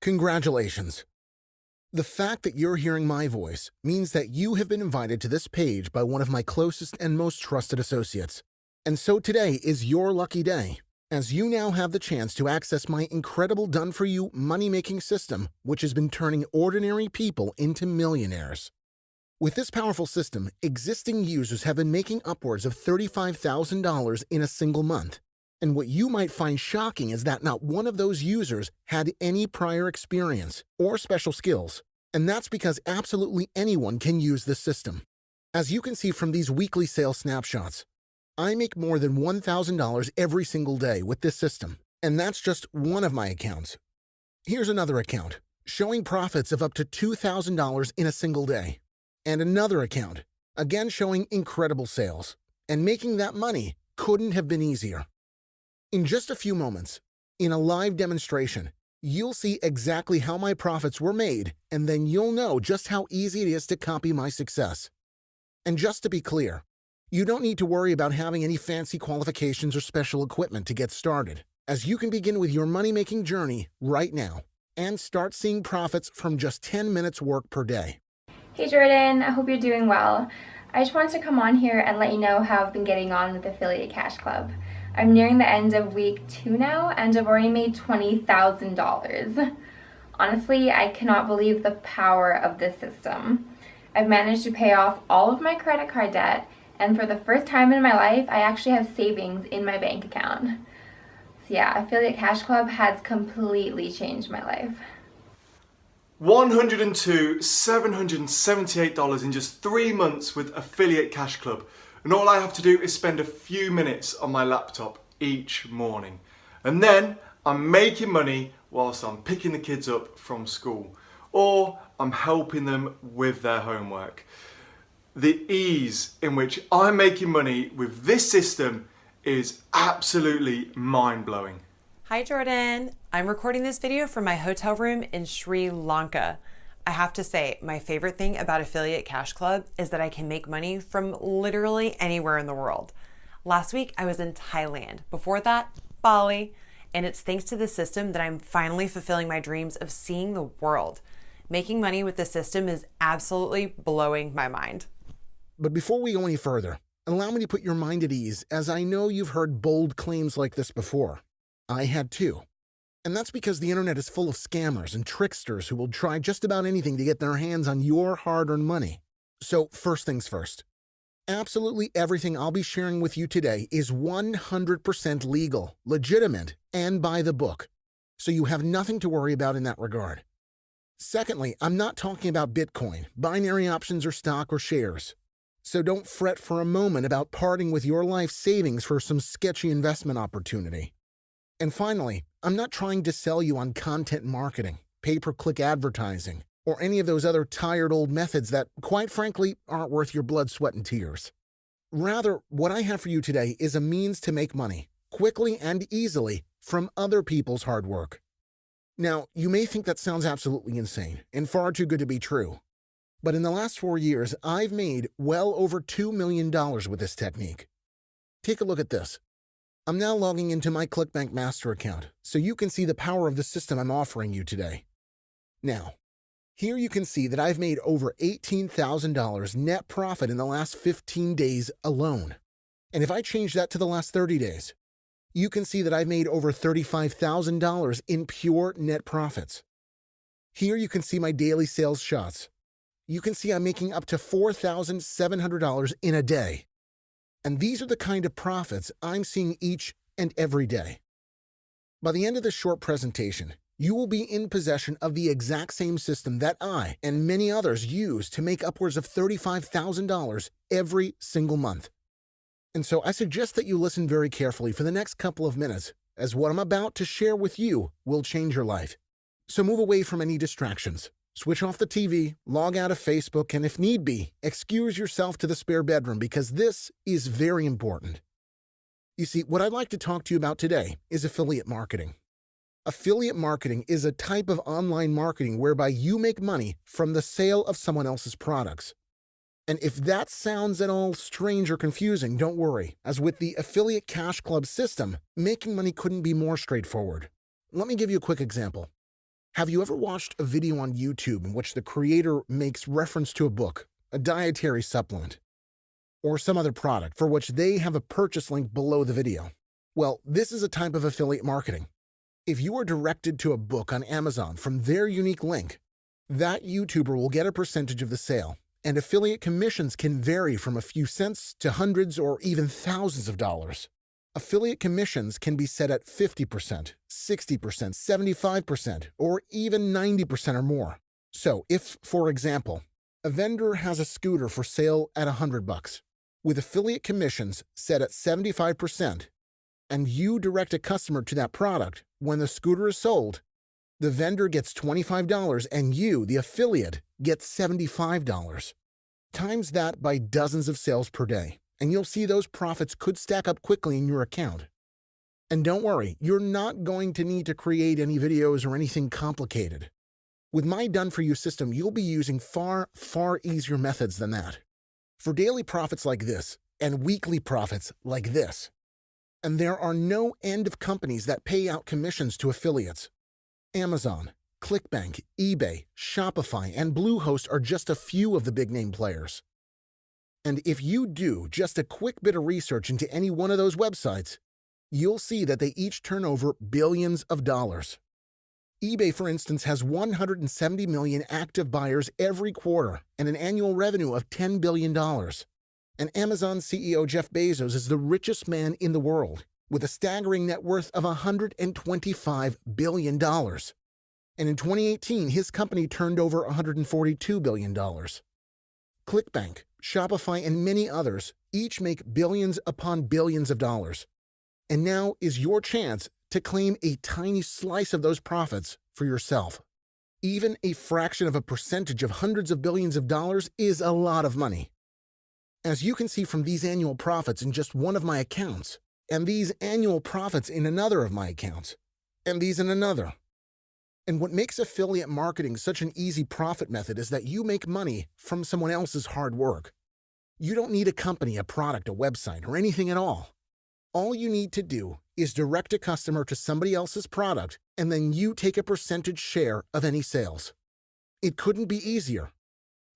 Congratulations. The fact that you're hearing my voice means that you have been invited to this page by one of my closest and most trusted associates. And so today is your lucky day, as you now have the chance to access my incredible done-for-you money-making system, which has been turning ordinary people into millionaires. With this powerful system, existing users have been making upwards of $35,000 in a single month. And what you might find shocking is that not one of those users had any prior experience or special skills. And that's because absolutely anyone can use this system. As you can see from these weekly sales snapshots, I make more than $1,000 every single day with this system. And that's just one of my accounts. Here's another account, showing profits of up to $2,000 in a single day. And another account, again showing incredible sales. And making that money couldn't have been easier. In just a few moments, in a live demonstration, you'll see exactly how my profits were made, and then you'll know just how easy it is to copy my success. And just to be clear, you don't need to worry about having any fancy qualifications or special equipment to get started, as you can begin with your money-making journey right now and start seeing profits from just 10 minutes work per day. Hey Jordan, I hope you're doing well. I just wanted to come on here and let you know how I've been getting on with Affiliate Cash Club. I'm nearing the end of week 2 now, and I've already made $20,000. Honestly, I cannot believe the power of this system. I've managed to pay off all of my credit card debt, and for the first time in my life, I actually have savings in my bank account. So yeah, Affiliate Cash Club has completely changed my life. $102,778 in just 3 months with Affiliate Cash Club. And all I have to do is spend a few minutes on my laptop each morning. And then I'm making money whilst I'm picking the kids up from school, or I'm helping them with their homework. The ease in which I'm making money with this system is absolutely mind-blowing. Hi Jordan, I'm recording this video from my hotel room in Sri Lanka. I have to say, my favorite thing about Affiliate Cash Club is that I can make money from literally anywhere in the world. Last week, I was in Thailand. Before that, Bali. And it's thanks to this system that I'm finally fulfilling my dreams of seeing the world. Making money with this system is absolutely blowing my mind. But before we go any further, allow me to put your mind at ease, as I know you've heard bold claims like this before. I had too. And that's because the internet is full of scammers and tricksters who will try just about anything to get their hands on your hard-earned money. So first things first. Absolutely everything I'll be sharing with you today is 100% legal, legitimate, and by the book. So you have nothing to worry about in that regard. Secondly, I'm not talking about Bitcoin, binary options, or stock or shares. So don't fret for a moment about parting with your life savings for some sketchy investment opportunity. And finally, I'm not trying to sell you on content marketing, pay-per-click advertising, or any of those other tired old methods that, quite frankly, aren't worth your blood, sweat, and tears. Rather, what I have for you today is a means to make money, quickly and easily, from other people's hard work. Now, you may think that sounds absolutely insane and far too good to be true. But in the last 4 years, I've made well over $2 million with this technique. Take a look at this. I'm now logging into my ClickBank Master account, so you can see the power of the system I'm offering you today. Now, here you can see that I've made over $18,000 net profit in the last 15 days alone. And if I change that to the last 30 days, you can see that I've made over $35,000 in pure net profits. Here you can see my daily sales shots. You can see I'm making up to $4,700 in a day. And these are the kind of profits I'm seeing each and every day. By the end of this short presentation, you will be in possession of the exact same system that I and many others use to make upwards of $35,000 every single month. And so I suggest that you listen very carefully for the next couple of minutes, as what I'm about to share with you will change your life. So move away from any distractions. Switch off the TV, log out of Facebook, and if need be, excuse yourself to the spare bedroom because this is very important. You see, what I'd like to talk to you about today is affiliate marketing. Affiliate marketing is a type of online marketing whereby you make money from the sale of someone else's products. And if that sounds at all strange or confusing, don't worry, as with the Affiliate Cash Club system, making money couldn't be more straightforward. Let me give you a quick example. Have you ever watched a video on YouTube in which the creator makes reference to a book, a dietary supplement, or some other product for which they have a purchase link below the video? Well, this is a type of affiliate marketing. If you are directed to a book on Amazon from their unique link, that YouTuber will get a percentage of the sale, and affiliate commissions can vary from a few cents to hundreds or even thousands of dollars. Affiliate commissions can be set at 50%, 60%, 75%, or even 90% or more. So if, for example, a vendor has a scooter for sale at $100, with affiliate commissions set at 75%, and you direct a customer to that product, when the scooter is sold, the vendor gets $25 and you, the affiliate, gets $75. Times that by dozens of sales per day, and you'll see those profits could stack up quickly in your account. And don't worry, you're not going to need to create any videos or anything complicated. With my done-for-you system, you'll be using far, far easier methods than that. For daily profits like this, and weekly profits like this. And there are no end of companies that pay out commissions to affiliates. Amazon, ClickBank, eBay, Shopify, and Bluehost are just a few of the big-name players. And if you do just a quick bit of research into any one of those websites, you'll see that they each turn over billions of dollars. eBay, for instance, has 170 million active buyers every quarter and an annual revenue of $10 billion. And Amazon CEO Jeff Bezos is the richest man in the world, with a staggering net worth of $125 billion. And in 2018, his company turned over $142 billion. ClickBank, Shopify, and many others each make billions upon billions of dollars. And now is your chance to claim a tiny slice of those profits for yourself. Even a fraction of a percentage of hundreds of billions of dollars is a lot of money. As you can see from these annual profits in just one of my accounts, and these annual profits in another of my accounts, and these in another. And what makes affiliate marketing such an easy profit method is that you make money from someone else's hard work. You don't need a company, a product, a website, or anything at all. All you need to do is direct a customer to somebody else's product, and then you take a percentage share of any sales. It couldn't be easier.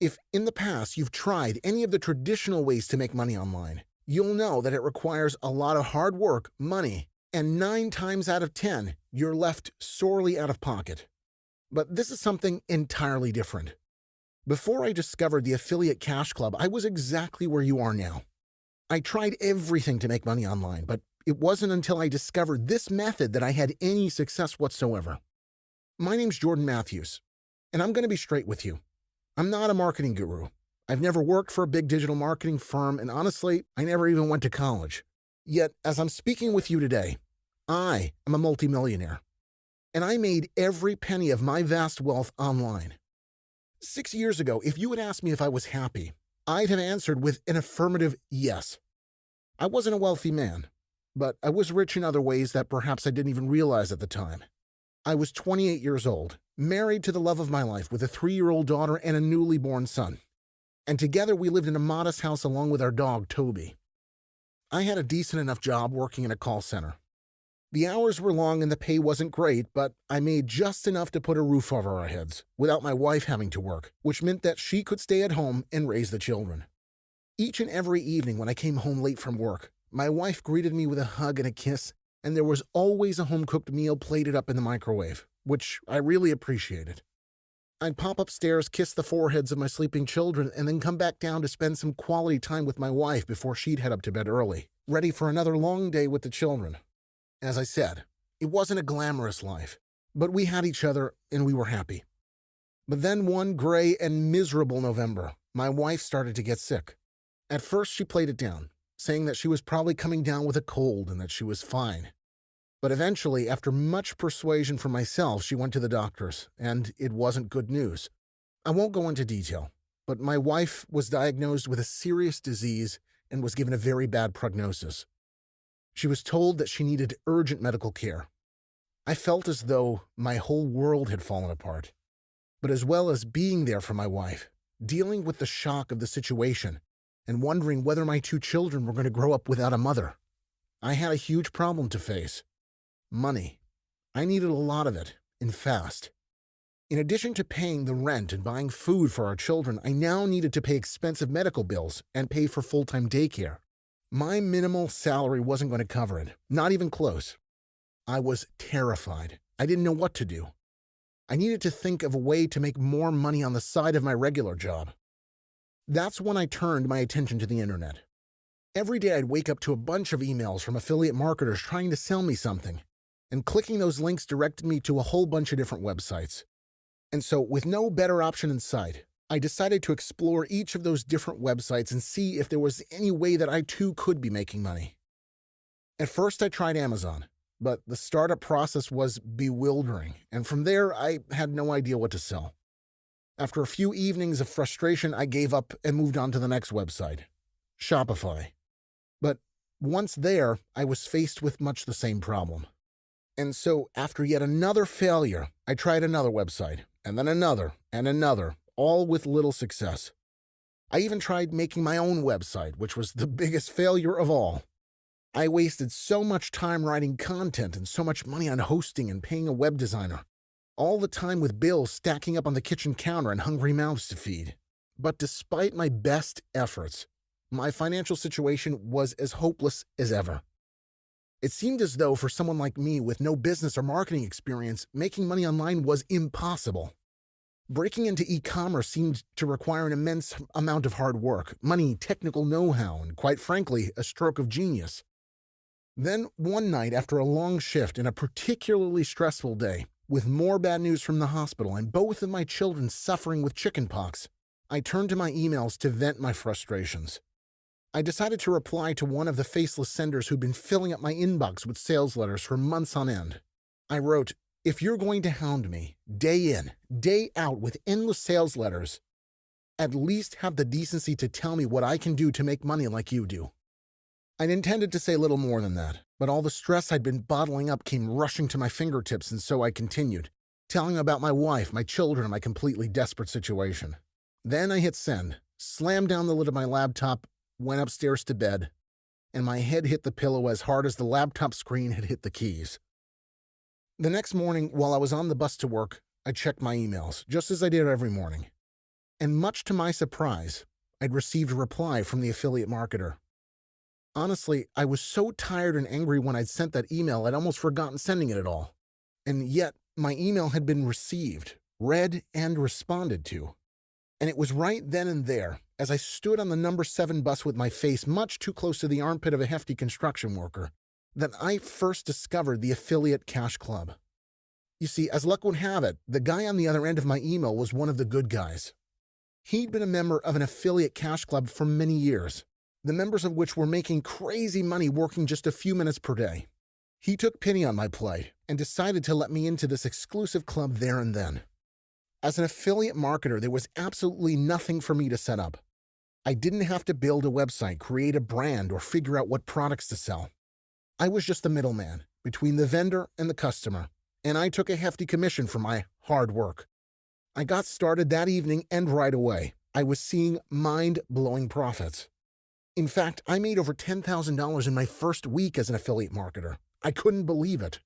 If in the past you've tried any of the traditional ways to make money online, you'll know that it requires a lot of hard work, money, and 9 times out of 10, you're left sorely out of pocket. But this is something entirely different. Before I discovered the Affiliate Cash Club, I was exactly where you are now. I tried everything to make money online, but it wasn't until I discovered this method that I had any success whatsoever. My name's Jordan Matthews, and I'm going to be straight with you. I'm not a marketing guru. I've never worked for a big digital marketing firm, and honestly, I never even went to college. Yet, as I'm speaking with you today, I am a multimillionaire, and I made every penny of my vast wealth online. 6 years ago, if you had asked me if I was happy, I'd have answered with an affirmative yes. I wasn't a wealthy man, but I was rich in other ways that perhaps I didn't even realize at the time. I was 28 years old, married to the love of my life with a 3-year-old daughter and a newly born son. And together we lived in a modest house along with our dog, Toby. I had a decent enough job working in a call center. The hours were long and the pay wasn't great, but I made just enough to put a roof over our heads without my wife having to work, which meant that she could stay at home and raise the children. Each and every evening when I came home late from work, my wife greeted me with a hug and a kiss, and there was always a home-cooked meal plated up in the microwave, which I really appreciated. I'd pop upstairs, kiss the foreheads of my sleeping children, and then come back down to spend some quality time with my wife before she'd head up to bed early, ready for another long day with the children. As I said, it wasn't a glamorous life, but we had each other and we were happy. But then one gray and miserable November, my wife started to get sick. At first she played it down, saying that she was probably coming down with a cold and that she was fine. But eventually, after much persuasion from myself, she went to the doctors, and it wasn't good news. I won't go into detail, but my wife was diagnosed with a serious disease and was given a very bad prognosis. She was told that she needed urgent medical care. I felt as though my whole world had fallen apart. But as well as being there for my wife, dealing with the shock of the situation, and wondering whether my 2 children were going to grow up without a mother, I had a huge problem to face. Money. I needed a lot of it, and fast. In addition to paying the rent and buying food for our children, I now needed to pay expensive medical bills and pay for full-time daycare. My minimal salary wasn't going to cover it, not even close. I was terrified. I didn't know what to do. I needed to think of a way to make more money on the side of my regular job. That's when I turned my attention to the internet. Every day I'd wake up to a bunch of emails from affiliate marketers trying to sell me something, and clicking those links directed me to a whole bunch of different websites. And so, with no better option in sight, I decided to explore each of those different websites and see if there was any way that I too could be making money. At first I tried Amazon, but the startup process was bewildering, and from there I had no idea what to sell. After a few evenings of frustration, I gave up and moved on to the next website, Shopify. But once there, I was faced with much the same problem. And so, after yet another failure, I tried another website, and then another, and another, all with little success. I even tried making my own website, which was the biggest failure of all. I wasted so much time writing content and so much money on hosting and paying a web designer, all the time with bills stacking up on the kitchen counter and hungry mouths to feed. But despite my best efforts, my financial situation was as hopeless as ever. It seemed as though for someone like me with no business or marketing experience, making money online was impossible. Breaking into e-commerce seemed to require an immense amount of hard work, money, technical know-how, and quite frankly, a stroke of genius. Then, one night after a long shift and a particularly stressful day, with more bad news from the hospital and both of my children suffering with chickenpox, I turned to my emails to vent my frustrations. I decided to reply to one of the faceless senders who'd been filling up my inbox with sales letters for months on end. I wrote, "If you're going to hound me, day in, day out with endless sales letters, at least have the decency to tell me what I can do to make money like you do." I'd intended to say little more than that, but all the stress I'd been bottling up came rushing to my fingertips, and so I continued, telling about my wife, my children, and my completely desperate situation. Then I hit send, slammed down the lid of my laptop, went upstairs to bed, and my head hit the pillow as hard as the laptop screen had hit the keys. The next morning, while I was on the bus to work, I checked my emails, just as I did every morning. And much to my surprise, I'd received a reply from the affiliate marketer. Honestly, I was so tired and angry when I'd sent that email I'd almost forgotten sending it at all. And yet, my email had been received, read, and responded to. And it was right then and there, as I stood on the number 7 bus with my face much too close to the armpit of a hefty construction worker, that I first discovered the Affiliate Cash Club. You see, as luck would have it, the guy on the other end of my email was one of the good guys. He'd been a member of an Affiliate Cash Club for many years, the members of which were making crazy money working just a few minutes per day. He took pity on my plight and decided to let me into this exclusive club there and then. As an affiliate marketer, there was absolutely nothing for me to set up. I didn't have to build a website, create a brand, or figure out what products to sell. I was just the middleman between the vendor and the customer, and I took a hefty commission for my hard work. I got started that evening, and right away, I was seeing mind-blowing profits. In fact, I made over $10,000 in my first week as an affiliate marketer. I couldn't believe it.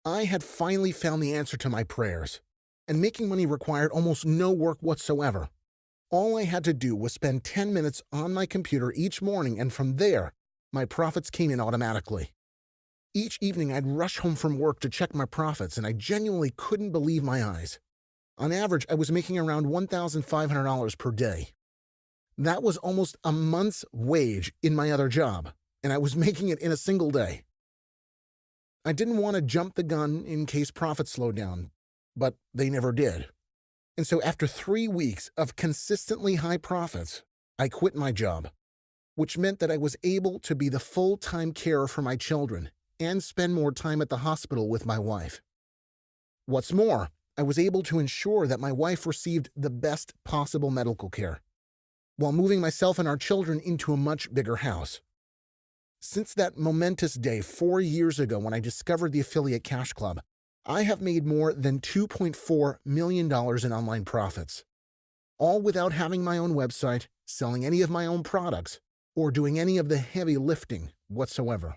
I had finally found the answer to my prayers, and making money required almost no work whatsoever. All I had to do was spend 10 minutes on my computer each morning, and from there, my profits came in automatically. Each evening, I'd rush home from work to check my profits, and I genuinely couldn't believe my eyes. On average, I was making around $1,500 per day. That was almost a month's wage in my other job, and I was making it in a single day. I didn't want to jump the gun in case profits slowed down, but they never did. And so after 3 weeks of consistently high profits, I quit my job, which meant that I was able to be the full-time carer for my children and spend more time at the hospital with my wife. What's more, I was able to ensure that my wife received the best possible medical care, while moving myself and our children into a much bigger house. Since that momentous day 4 years ago when I discovered the Affiliate Cash Club, I have made more than $2.4 million in online profits, all without having my own website, selling any of my own products, or doing any of the heavy lifting whatsoever.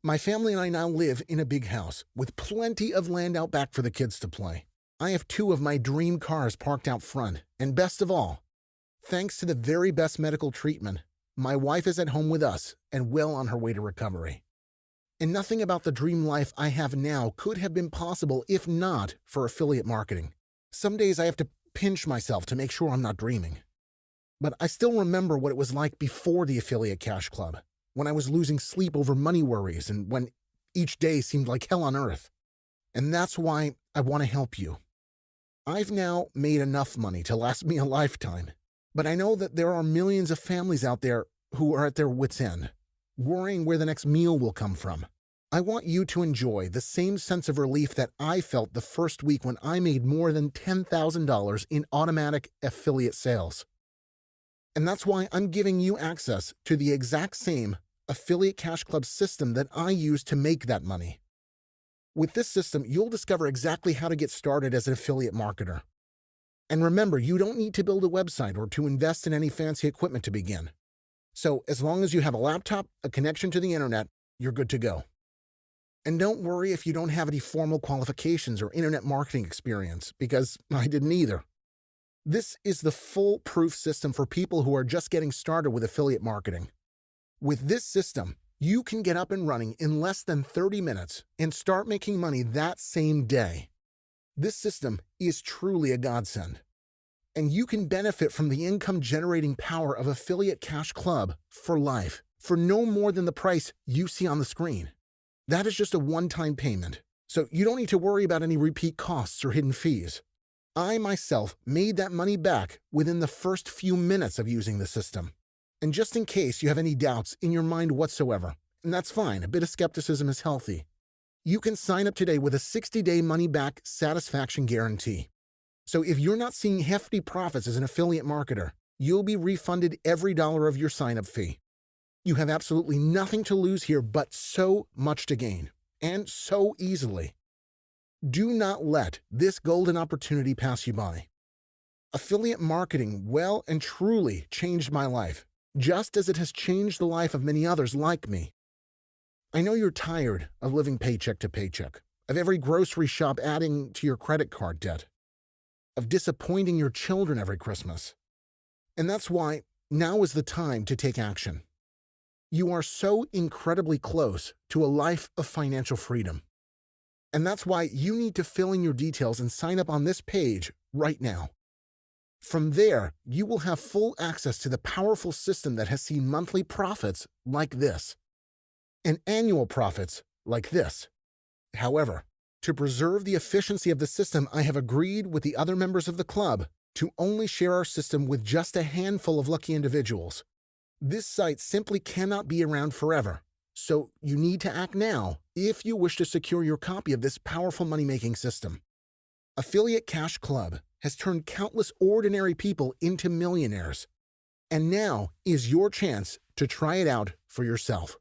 My family and I now live in a big house with plenty of land out back for the kids to play. I have 2 of my dream cars parked out front, and best of all, thanks to the very best medical treatment, my wife is at home with us and well on her way to recovery. And nothing about the dream life I have now could have been possible if not for affiliate marketing. Some days I have to pinch myself to make sure I'm not dreaming. But I still remember what it was like before the Affiliate Cash Club, when I was losing sleep over money worries and when each day seemed like hell on earth. And that's why I want to help you. I've now made enough money to last me a lifetime, but I know that there are millions of families out there who are at their wits' end, worrying where the next meal will come from. I want you to enjoy the same sense of relief that I felt the first week when I made more than $10,000 in automatic affiliate sales. And that's why I'm giving you access to the exact same Affiliate Cash Club system that I use to make that money. With this system, you'll discover exactly how to get started as an affiliate marketer. And remember, you don't need to build a website or to invest in any fancy equipment to begin. So as long as you have a laptop, a connection to the internet, you're good to go. And don't worry if you don't have any formal qualifications or internet marketing experience, because I didn't either. This is the foolproof system for people who are just getting started with affiliate marketing. With this system, you can get up and running in less than 30 minutes and start making money that same day. This system is truly a godsend. And you can benefit from the income-generating power of Affiliate Cash Club for life, for no more than the price you see on the screen. That is just a one-time payment, so you don't need to worry about any repeat costs or hidden fees. I myself made that money back within the first few minutes of using the system. And just in case you have any doubts in your mind whatsoever, and that's fine, a bit of skepticism is healthy, you can sign up today with a 60-day money-back satisfaction guarantee. So if you're not seeing hefty profits as an affiliate marketer, you'll be refunded every dollar of your sign-up fee. You have absolutely nothing to lose here, but so much to gain, and so easily. Do not let this golden opportunity pass you by. Affiliate marketing well and truly changed my life, just as it has changed the life of many others like me. I know you're tired of living paycheck to paycheck, of every grocery shop adding to your credit card debt, of disappointing your children every Christmas. And that's why now is the time to take action. You are so incredibly close to a life of financial freedom. And that's why you need to fill in your details and sign up on this page right now. From there, you will have full access to the powerful system that has seen monthly profits like this, and annual profits like this. However, to preserve the efficiency of the system, I have agreed with the other members of the club to only share our system with just a handful of lucky individuals. This site simply cannot be around forever, so you need to act now if you wish to secure your copy of this powerful money-making system. Affiliate Cash Club has turned countless ordinary people into millionaires, and now is your chance to try it out for yourself.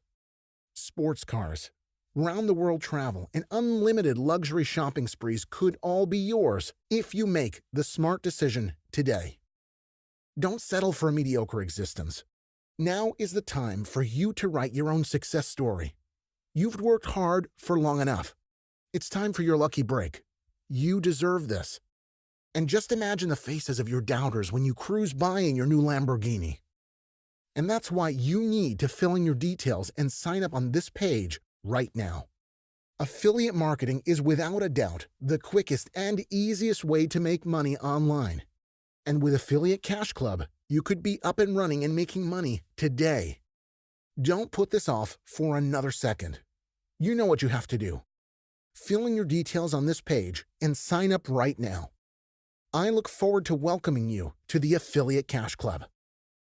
Sports cars, round-the-world travel, and unlimited luxury shopping sprees could all be yours if you make the smart decision today. Don't settle for a mediocre existence. Now is the time for you to write your own success story. You've worked hard for long enough. It's time for your lucky break. You deserve this. And just imagine the faces of your doubters when you cruise by in your new Lamborghini. And that's why you need to fill in your details and sign up on this page right now. Affiliate marketing is without a doubt the quickest and easiest way to make money online. And with Affiliate Cash Club, you could be up and running and making money today. Don't put this off for another second. You know what you have to do. Fill in your details on this page and sign up right now. I look forward to welcoming you to the Affiliate Cash Club.